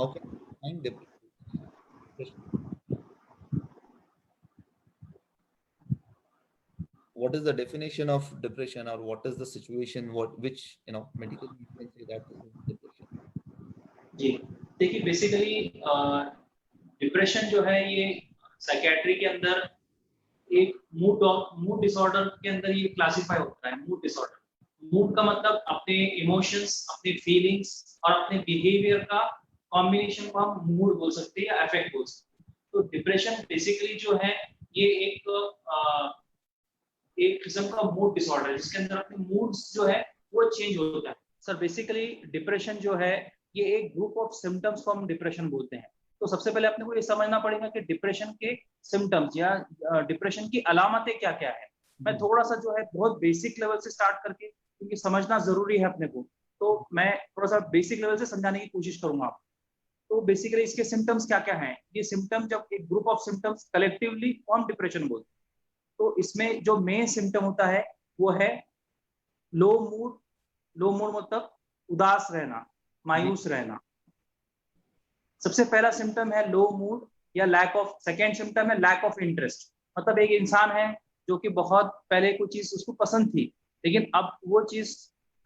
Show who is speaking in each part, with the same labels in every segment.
Speaker 1: how can you define depression? What is the definition of depression, or what is the situation, which medically you can say that this is depression?
Speaker 2: जी देखिए, basically depression जो है ये psychiatry के अंदर एक mood disorder के अंदर ये क्लासिफाई होता है। मूड डिसऑर्डर, मूड का मतलब अपने इमोशंस, अपने फीलिंग्स और अपने बिहेवियर का कॉम्बिनेशन को हम मूड बोल सकते हैं या अफेक्ट बोल सकते हैं। तो डिप्रेशन बेसिकली जो है ये एक किस्म का मूड डिसऑर्डर है जिसके अंदर अपने मूड्स जो है वो चेंज होता है। सर बेसिकली डिप्रेशन जो है ये एक ग्रुप ऑफ सिम्टम्स को हम डिप्रेशन बोलते हैं। तो सबसे पहले अपने को ये समझना पड़ेगा कि डिप्रेशन के सिम्टम्स या डिप्रेशन की अलामतें क्या क्या है। मैं थोड़ा सा जो है बहुत बेसिक लेवल से स्टार्ट करके, क्योंकि समझना जरूरी है अपने को, तो मैं थोड़ा सा बेसिक लेवल से समझाने की कोशिश करूंगा आपको। तो बेसिकली इसके सिम्टम्स क्या क्या हैं। ये सिम्टम जब एक ग्रुप ऑफ सिम्टम्स कलेक्टिवली हम डिप्रेशन बोलते हैं। तो इसमें जो मेन सिम्टम होता है वो है लो मूड। लो मूड मतलब उदास रहना, मायूस रहना। सबसे पहला सिम्टम है लो मूड या लैक ऑफ। सेकेंड सिम्टम है लैक ऑफ इंटरेस्ट। मतलब एक इंसान है जो कि बहुत पहले कोई चीज उसको पसंद थी, लेकिन अब वो चीज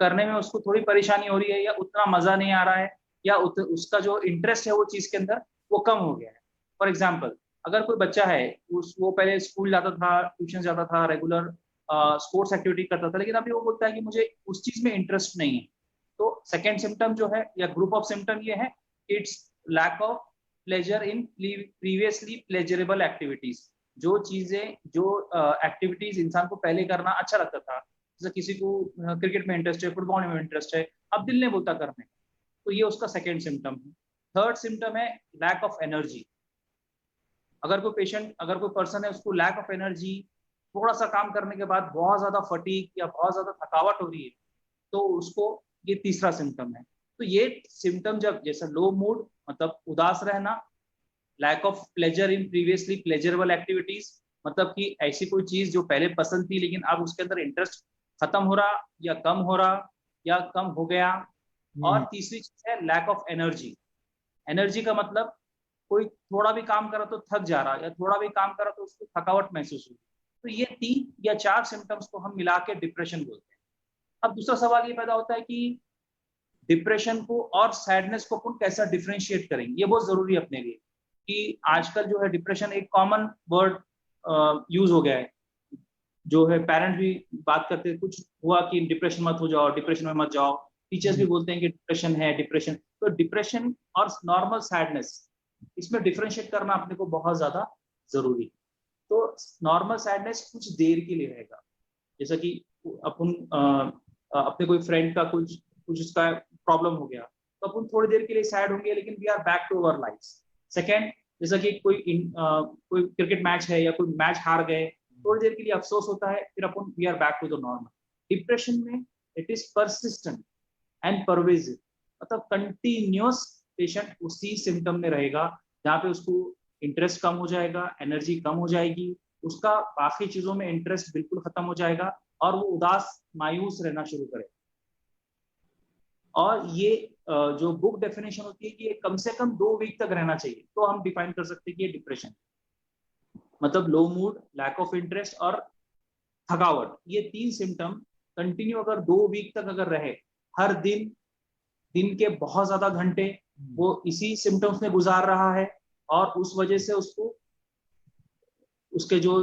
Speaker 2: करने में उसको थोड़ी परेशानी हो रही है, या उतना मजा नहीं आ रहा है, या उसका जो इंटरेस्ट है वो चीज के अंदर वो कम हो गया है। फॉर एग्जाम्पल, अगर कोई बच्चा है वो पहले स्कूल जाता था, ट्यूशन जाता था, रेगुलर स्पोर्ट्स एक्टिविटी करता था, लेकिन अभी वो बोलता है कि मुझे उस चीज में इंटरेस्ट नहीं है। तो सेकेंड सिम्टम जो है या ग्रुप ऑफ सिम्टम ये है, it's lack of pleasure in previously pleasurable activities. जो चीजें, जो एक्टिविटीज इंसान को पहले करना अच्छा लगता था, जैसे किसी को क्रिकेट में इंटरेस्ट है, फुटबॉल में इंटरेस्ट है, अब दिल नहीं बोलता करने, तो ये उसका सेकेंड सिम्टम है। थर्ड सिम्टम है लैक ऑफ एनर्जी। अगर कोई पर्सन है, उसको लैक ऑफ एनर्जी, थोड़ा सा काम करने के बाद बहुत ज्यादा फटीग या बहुत ज्यादा थकावट हो रही है, तो उसको ये तीसरा सिम्टम है। तो ये सिम्टम जब, जैसा लो मूड मतलब उदास रहना, lack of pleasure in previously pleasurable activities, मतलब कि ऐसी कोई चीज जो पहले पसंद थी लेकिन अब उसके अंदर इंटरेस्ट खत्म हो रहा या कम हो रहा या कम हो गया। और तीसरी चीज है लैक ऑफ एनर्जी। एनर्जी का मतलब कोई थोड़ा भी काम करा तो थक जा रहा, या थोड़ा भी काम करा तो उसको थकावट महसूस हुई। तो ये 3 या 4 सिम्टम्स को हम मिला के डिप्रेशन बोलते हैं। अब दूसरा सवाल ये पैदा होता है कि डिप्रेशन को और सैडनेस को अपन कैसा डिफरेंशिएट करेंगे। ये बहुत जरूरी है अपने लिए, कि आजकल जो है डिप्रेशन एक कॉमन वर्ड यूज हो गया है। जो है पेरेंट्स भी बात करते हैं, कुछ हुआ कि डिप्रेशन मत हो जाओ, डिप्रेशन में मत जाओ। टीचर्स भी बोलते हैं कि डिप्रेशन है, डिप्रेशन। तो डिप्रेशन और नॉर्मल सैडनेस, इसमें डिफरेंशिएट करना अपने को बहुत ज्यादा जरूरी है। तो नॉर्मल सैडनेस कुछ देर के लिए रहेगा, जैसा कि अपन अपने कोई फ्रेंड का कुछ उसका प्रॉब्लम हो गया, तो अपन थोड़ी देर के लिए सैड होंगे, लेकिन we are back to our life. Second, जैसा कि कोई क्रिकेट मैच है या कोई मैच हार गए, थोड़ी देर के लिए अफसोस होता है, फिर अपन we are back to the normal. Depression में it is persistent and pervasive, मतलब कंटिन्यूअस पेशेंट उसी सिम्टम में रहेगा, जहाँ पे उसको इंटरेस्ट कम हो जाएगा, एनर्जी कम हो जाएगी, उसका बाकी चीजों में इंटरेस्ट बिल्कुल खत्म हो जाएगा और वो उदास मायूस रहना शुरू करेगा। और ये जो बुक डेफिनेशन होती है कि ये कम से कम 2 वीक तक रहना चाहिए, तो हम डिफाइन कर सकते हैं कि ये डिप्रेशन, मतलब लो मूड, लैक ऑफ इंटरेस्ट और थकावट, ये 3 सिम्टम कंटिन्यू अगर 2 वीक तक अगर रहे, हर दिन के बहुत ज्यादा घंटे वो इसी सिम्टम्स में गुजार रहा है, और उस वजह से उसको उसके जो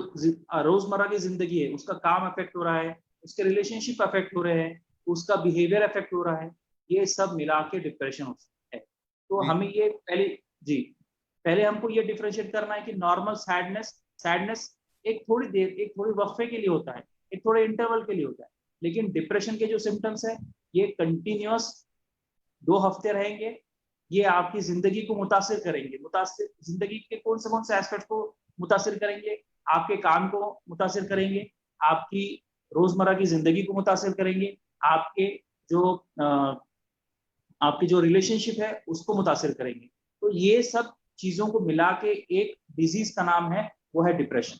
Speaker 2: रोजमर्रा की जिंदगी है, उसका काम अफेक्ट हो रहा है, उसके रिलेशनशिप अफेक्ट हो रहे हैं, उसका बिहेवियर अफेक्ट हो रहा है, ये सब मिला के डिप्रेशन हो सकता है। तो हमें ये पहले हमको ये डिफरेंशिएट करना है कि नॉर्मल सैडनेस एक थोड़ी वक्फे के लिए होता है, एक थोड़े इंटरवल के लिए होता है, लेकिन डिप्रेशन के जो सिम्टम्स है ये कंटिन्यूअस 2 हफ्ते रहेंगे। ये आपकी जिंदगी को मुतासिर करेंगे। जिंदगी के कौन से एस्पेक्ट को मुतासिर करेंगे? आपके काम को मुतासिर करेंगे, आपकी रोजमर्रा की जिंदगी को मुतासिर करेंगे, आपकी जो रिलेशनशिप है उसको मुतासिर करेंगे। तो ये सब चीजों को मिला के एक डिजीज का नाम है, वो है डिप्रेशन।